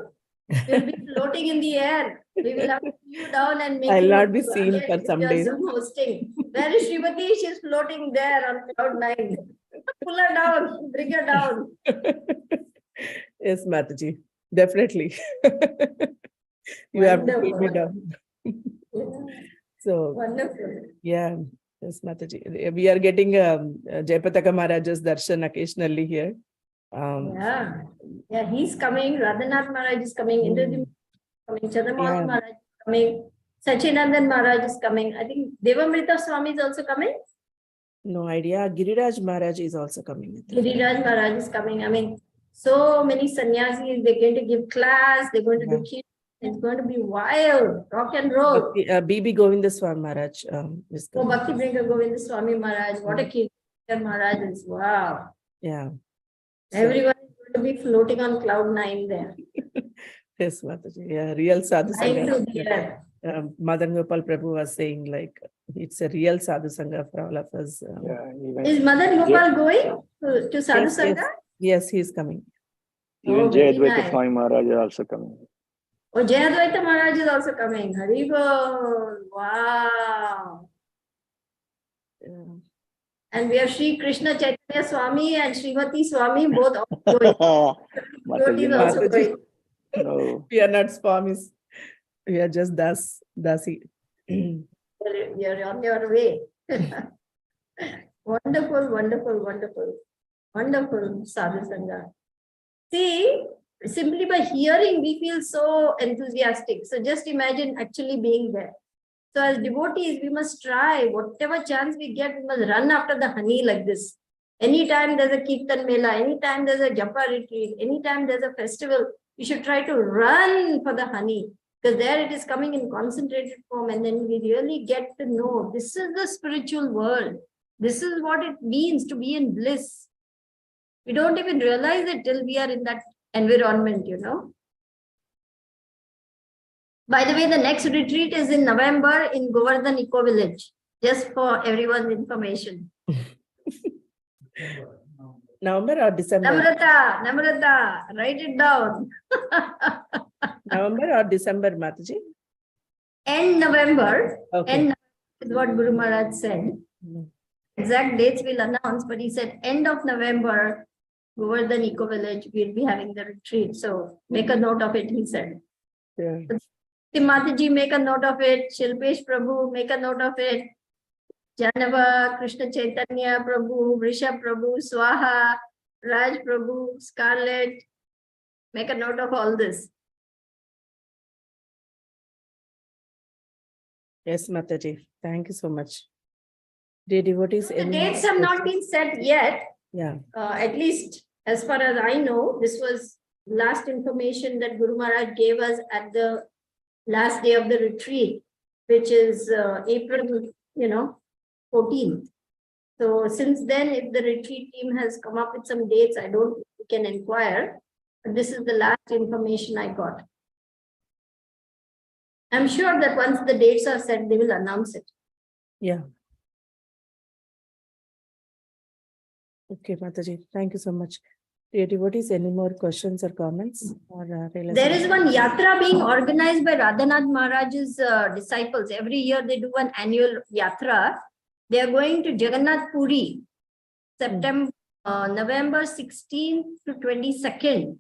You'll be floating in the air. We will have to pull you down and make I'll you not be seen for some days. Hosting. Where is Srimati? She's floating there on cloud 9. Pull her down, bring her down. Yes, Mataji, definitely. You have to keep me Wonderful. down. So, Wonderful. yeah, yes, Mataji. We are getting Jayapataka Maharaj's darshan occasionally here. Yeah. Yeah, he's coming. Radhanath Maharaj is coming. Indrajit coming. Chandramauli Yeah. Maharaj is coming. Sachinandan Maharaj is coming. I think Devamrita Swami is also coming. No idea. Giriraj Maharaj is also coming. I think. Giriraj Maharaj is coming. I mean, so many sannyasis. They're going to give class. They're going to do kirtan. It's going to be wild. Rock and roll. BB Govindaswamy Maharaj is Oh, coming. Bhakti Bringa Govinda Swami Maharaj. What a kirtan Maharaj is. Wow. Yeah. So, Everyone is going to be floating on cloud nine there. yes, Mataji. Yeah, real sadhu Flying sangha. to the air. Madan Gopal Prabhu was saying like it's a real sadhu sangha for all of us. Is Madan Gopal going to Sadhu Yes, Sangha? yes, he is coming. Oh, Even very Jayadvaita nice. Swami Maharaj is also coming. Oh, Jayadvaita Maharaj is also coming. Haribol. Wow. Yeah. And we have Sri Krishna Chaitanya Swami and Srimati Swami both also going. Mataji, Devotees no. also Mataji. going. No. We are not Swamis. We are just Dasi. You're on your way. Wonderful, wonderful, wonderful. Wonderful Sadhu Sangha. See, simply by hearing, we feel so enthusiastic. So just imagine actually being there. So as devotees, we must try whatever chance we get, we must run after the honey like this. Anytime there's a Kirtan Mela, anytime there's a Japa retreat, anytime there's a festival, we should try to run for the honey, because there it is coming in concentrated form, and then we really get to know this is the spiritual world. This is what it means to be in bliss. We don't even realize it till we are in that environment, you know. By the way, the next retreat is in November in Govardhan Eco Village, just for everyone's information. November or December? Namrata, write it down. November or December, Mataji? End November, Okay. end November is what Guru Maharaj said. Exact dates we'll announce, but he said end of November, Govardhan Eco Village, we'll be having the retreat. So make a note of it, he said. Yeah. Mataji, make a note of it. Shilpesh Prabhu, make a note of it. Janava, Krishna Chaitanya Prabhu, Vrisha Prabhu, Swaha, Raj Prabhu, Scarlet. Make a note of all this. Yes, Mataji. Thank you so much. Dear devotees, The any dates have not questions? been set yet. Yeah. At least as far as I know, this was last information that Guru Maharaj gave us at the last day of the retreat, which is April, 14th. So since then, if the retreat team has come up with some dates, I don't think we can inquire. But this is the last information I got. I'm sure that once the dates are set, they will announce it. Yeah. Okay, Mataji. Thank you so much. Dear devotees, any more questions or comments? Or, There is one yatra being organized by Radhanath Maharaj's disciples. Every year they do an annual yatra. They are going to Jagannath Puri, November 16th to 22nd.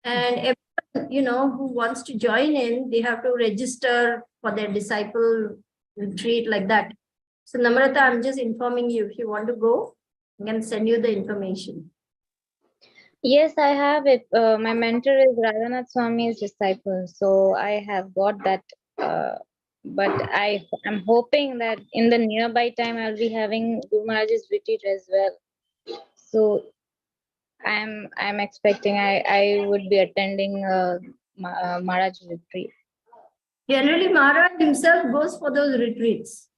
And everyone, who wants to join in, they have to register for their disciple retreat like that. So Namrata, I'm just informing you, if you want to go, I can send you the information. Yes, I have it. My mentor is Radhanath Swami's disciple, so I have got that. But I'm hoping that in the nearby time I'll be having Guru Maharaj's retreat as well. So I'm expecting I would be attending Maharaj's retreat. Generally, Maharaj himself goes for those retreats.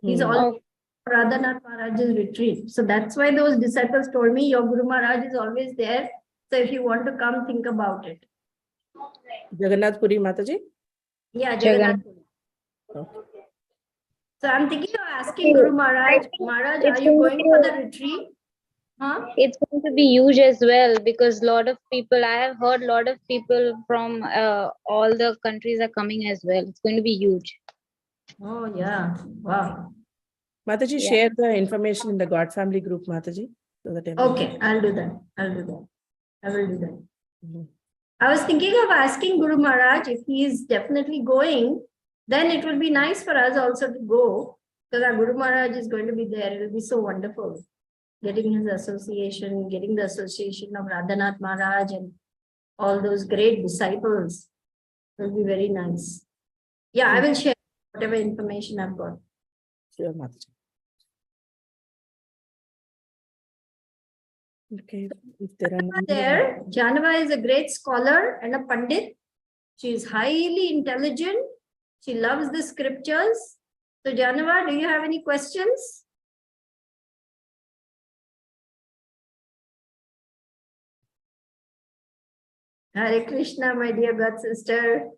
He's always Radhanath Maharaj's retreat. So that's why those disciples told me, your Guru Maharaj is always there. So if you want to come, think about it. Jagannath Puri, Mataji? Yeah, Jagannath Puri. Okay. So I'm thinking of asking Guru Maharaj, Maharaj, are you going for the retreat? Huh? It's going to be huge as well, because I have heard a lot of people from all the countries are coming as well. It's going to be huge. Oh, yeah. Wow. Mataji, Yeah. share the information in the God family group, Mataji. So that Okay, I'll do that. I will do that. Mhm. I was thinking of asking Guru Maharaj if he is definitely going, then it will be nice for us also to go, because our Guru Maharaj is going to be there. It will be so wonderful getting his association, getting the association of Radhanath Maharaj and all those great disciples. It will be very nice. Yeah, I will share whatever information I've got. Sure, Mataji. Okay, if there are no There, Janava is a great scholar and a Pandit. She is highly intelligent. She loves the scriptures. So, Janava, do you have any questions? Hare Krishna, my dear God sister.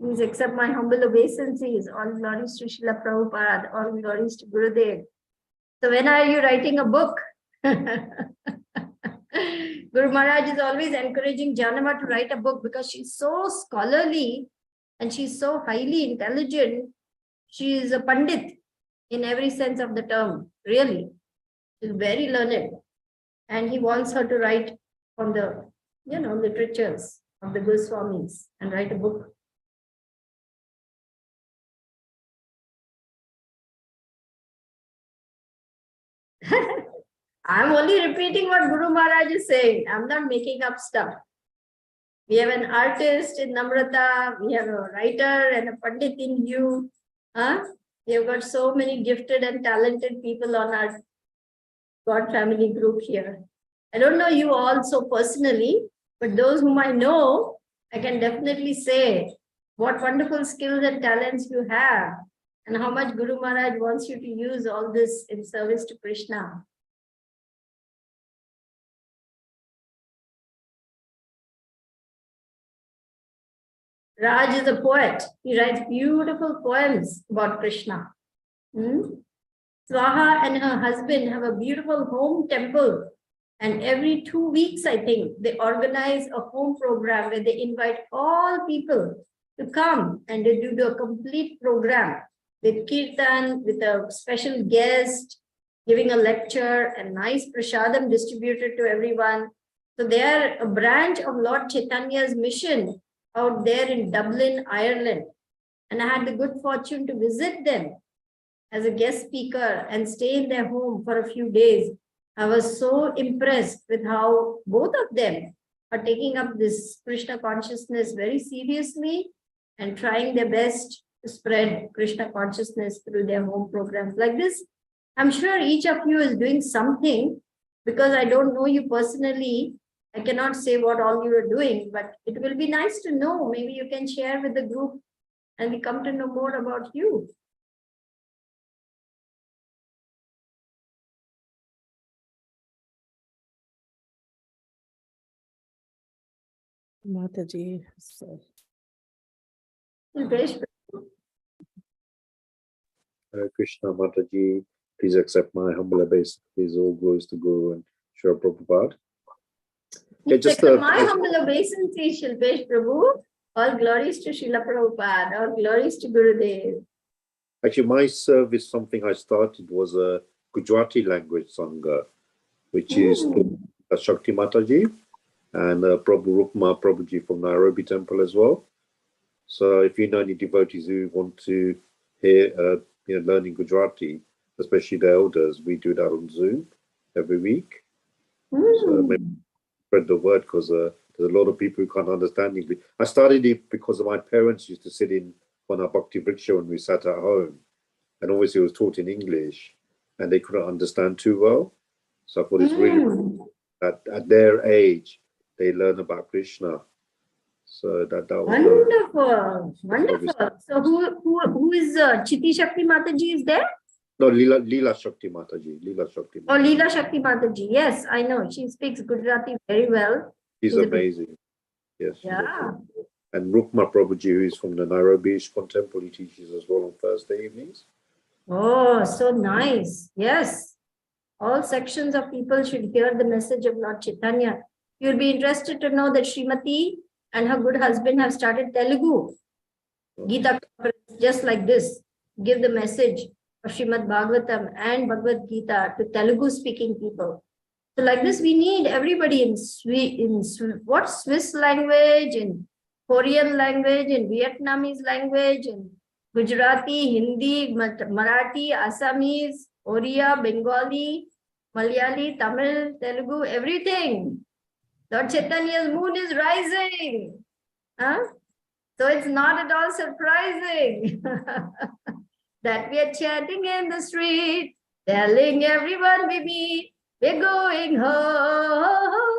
Please accept my humble obeisances. All glories to Srila Prabhupada. All glories to Gurudev. So, when are you writing a book? Guru Maharaj is always encouraging Janava to write a book because she's so scholarly and she's so highly intelligent. She is a Pandit in every sense of the term, really. She's very learned. And he wants her to write from the, literatures of the Goswamis and write a book. I'm only repeating what Guru Maharaj is saying. I'm not making up stuff. We have an artist in Namrata, we have a writer and a Pandit in you. We have got so many gifted and talented people on our God family group here. I don't know you all so personally, but those whom I know, I can definitely say what wonderful skills and talents you have and how much Guru Maharaj wants you to use all this in service to Krishna. Raj is a poet. He writes beautiful poems about Krishna. Swaha and her husband have a beautiful home temple. And every 2 weeks, I think, they organize a home program where they invite all people to come and they do a complete program with kirtan, with a special guest, giving a lecture and nice prasadam distributed to everyone. So they are a branch of Lord Chaitanya's mission out there in Dublin, Ireland. And I had the good fortune to visit them as a guest speaker and stay in their home for a few days. I was so impressed with how both of them are taking up this Krishna consciousness very seriously and trying their best to spread Krishna consciousness through their home programs like this. I'm sure each of you is doing something because I don't know you personally. I cannot say what all you are doing, but it will be nice to know. Maybe you can share with the group and we come to know more about you. Mataji, so Hare Krishna Mataji, please accept my humble obeisance. Please, all glories to Guru and Srila Prabhupada. Okay, just my humble obeisance, Shilpesh Prabhu. All glories to Srila Prabhupada. All glories to Gurudev. Actually, my service, something I started was a Gujarati language sangha, which is Shakti Mataji and Prabhu Rukma Prabhuji from Nairobi Temple as well. So if you know any devotees who want to hear, learning Gujarati, especially the elders, we do that on Zoom every week. So maybe spread the word because there's a lot of people who can't understand English. I started it because my parents used to sit in on our Bhakti Vriksha when we sat at home. And obviously it was taught in English and they couldn't understand too well. So I thought it's really at their age, they learn about Krishna. So that was wonderful. So who is Chiti Shakti Mataji is there? No, Leela Shakti Mataji. Leela Shakti Mataji. Oh, Leela Shakti Mataji. Yes, I know. She speaks Gujarati very well. She's amazing. Yes. Yeah. And Rukma Prabhuji, who is from the Nairobi Ishkon Temple, he teaches as well on Thursday evenings. Oh, so nice. Yes. All sections of people should hear the message of Lord Chaitanya. You'll be interested to know that Srimati and her good husband have started Telugu Gita just like this. Give the message of Srimad Bhagavatam and Bhagavad Gita to Telugu speaking people. So like this, we need everybody in what Swiss language, in Korean language, in Vietnamese language, in Gujarati, Hindi, Marathi, Assamese, Oriya, Bengali, Malayali, Tamil, Telugu, everything. Lord Chaitanya's moon is rising. Huh? So it's not at all surprising that we are chanting in the street, telling everyone we meet, we're going home,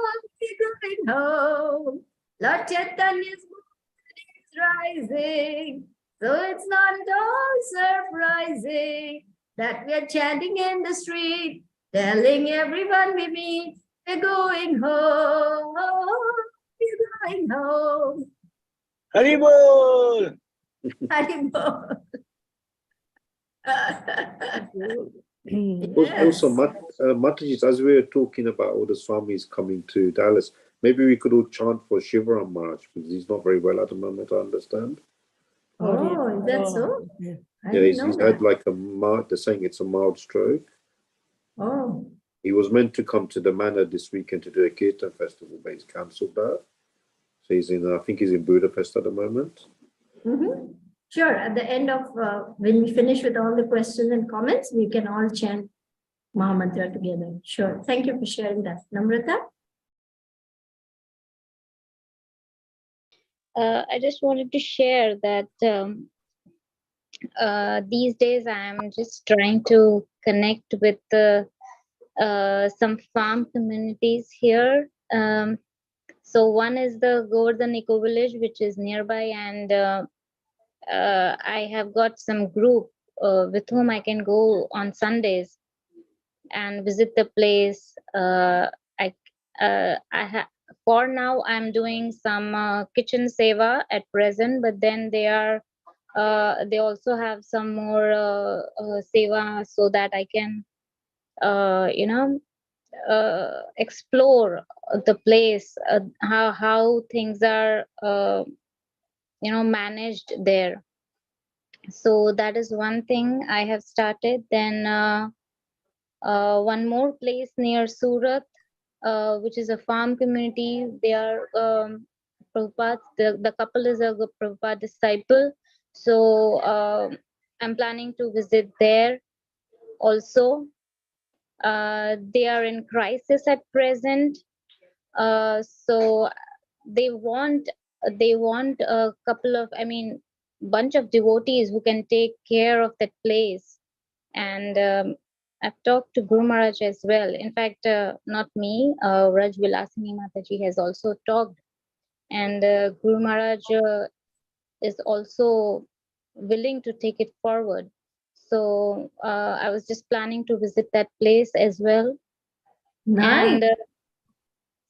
we're going home. Lord Chaitanya's moon is rising. So it's not at all surprising that we are chanting in the street, telling everyone we meet, we're going home, we're going home. Haribol! Haribol. Also, Mataji, as we were talking about all the Swamis coming to Dallas, maybe we could all chant for Shivaram Maharaj because he's not very well at the moment, I understand. Oh, is that so? Yeah. I Yeah, didn't he's know that. had like a mild, they're saying it's a mild stroke. Oh, He was meant to come to the Manor this weekend to do a Kirtan festival, but he's cancelled that. So he's in, I think he's in Budapest at the moment. mhm. Sure. At the end of, when we finish with all the questions and comments, we can all chant Mahamantra together. Sure. Thank you for sharing that. Namrata? I just wanted to share that these days I'm just trying to connect with some farm communities here. So one is the Govardhan Eco Village, which is nearby, and I have got some group with whom I can go on Sundays and visit the place. For now I'm doing some kitchen seva at present, but then they also have some more seva so that I can explore the place, how things are managed there. So that is one thing I have started. Then one more place near Surat, which is a farm community. They are Prabhupada, the couple is a Prabhupada disciple. So I'm planning to visit there also. They are in crisis at present. So they want a couple of, bunch of devotees who can take care of that place. And I've talked to Guru Maharaj as well. In fact, not me, Raj Vilasini Mataji has also talked. And Guru Maharaj is also willing to take it forward. So I was just planning to visit that place as well. Nice. And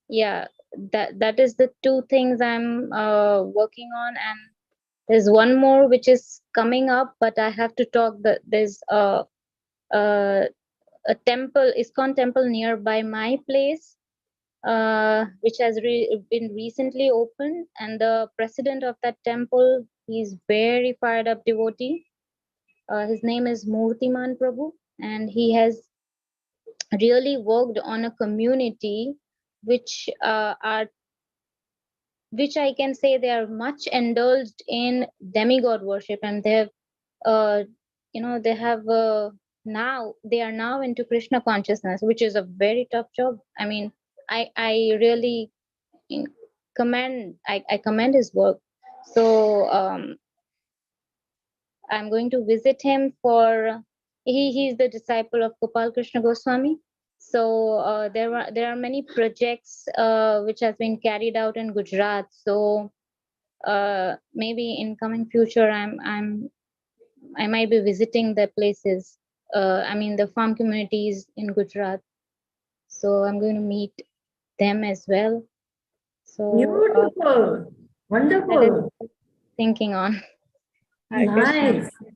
yeah, that is the two things I'm working on. And there's one more which is coming up, but I have to talk. That there's a temple, ISKCON temple nearby my place, which has been recently opened, and the president of that temple, he's very fired up devotee. His name is Murtiman Prabhu, and he has really worked on a community which which I can say they are much indulged in demigod worship, and they have they are now into Krishna consciousness, which is a very tough job. I really commend his work. So I'm going to visit him for he's the disciple of Gopal Krishna Goswami. So there are many projects which has been carried out in Gujarat. So maybe in coming future I might be visiting the places, the farm communities in Gujarat. So I'm going to meet them as well. So Beautiful. Wonderful. thinking on. Hare Nice. Krishna.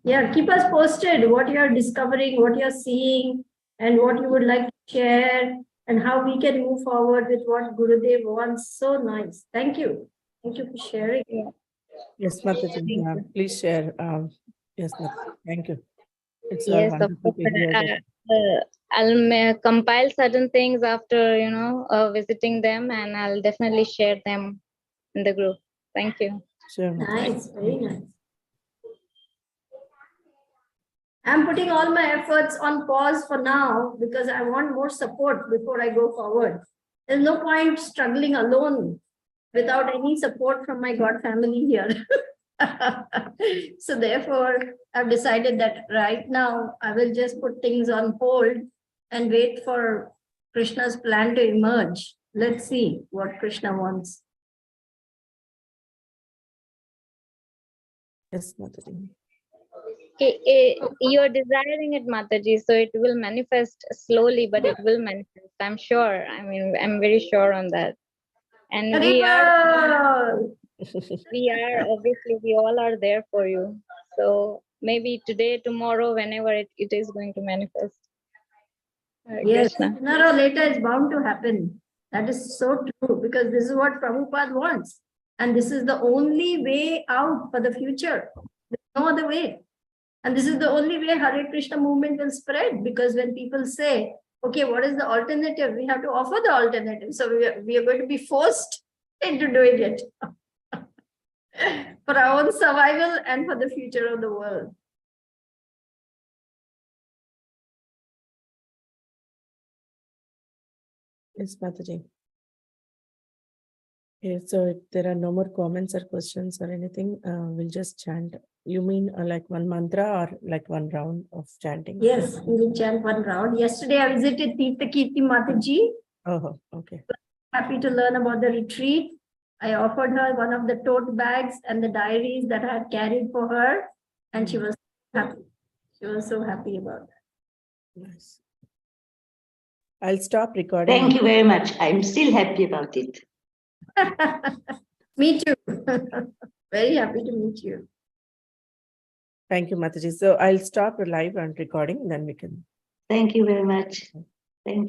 Yeah, keep us posted what you're discovering, what you're seeing, and what you would like to share, and how we can move forward with what Gurudev wants. So nice. Thank you. Thank you for sharing. Yes, Mataji, Thank you. please share. Yes, Mataji. Thank you. It's Yes, of wonderful course. to hear that. compile certain things after, visiting them, and I'll definitely share them in the group. Thank you. Sure, Mataji. Nice, very nice. I'm putting all my efforts on pause for now because I want more support before I go forward. There's no point struggling alone without any support from my God family here. So therefore, I've decided that right now I will just put things on hold and wait for Krishna's plan to emerge. Let's see what Krishna wants. Yes, Mataji. You're desiring it, Mataji, so it will manifest slowly, but it will manifest. I'm sure. I mean, I'm very sure on that. And we are obviously, we all are there for you. So maybe today, tomorrow, whenever it is going to manifest. Hare Yes, Krishna. sooner or later it's bound to happen. That is so true because this is what Prabhupada wants. And this is the only way out for the future. There's no other way. And this is the only way Hare Krishna movement will spread, because when people say, okay, what is the alternative? We have to offer the alternative. So we are going to be forced into doing it for our own survival and for the future of the world. Yes, Mataji. Okay, so if there are no more comments or questions or anything, we'll just chant. You mean like one mantra or like one round of chanting? Yes, we will chant one round. Yesterday I visited Tirtha Kirti Mataji. Oh, okay. Happy to learn about the retreat. I offered her one of the tote bags and the diaries that I had carried for her, and she was happy. She was so happy about Nice. I'll stop recording. Thank you very much. I'm still happy about it. that. Me too. Very happy to meet you. Thank you, Mataji. So I'll stop live and recording, then we can. Thank you very much.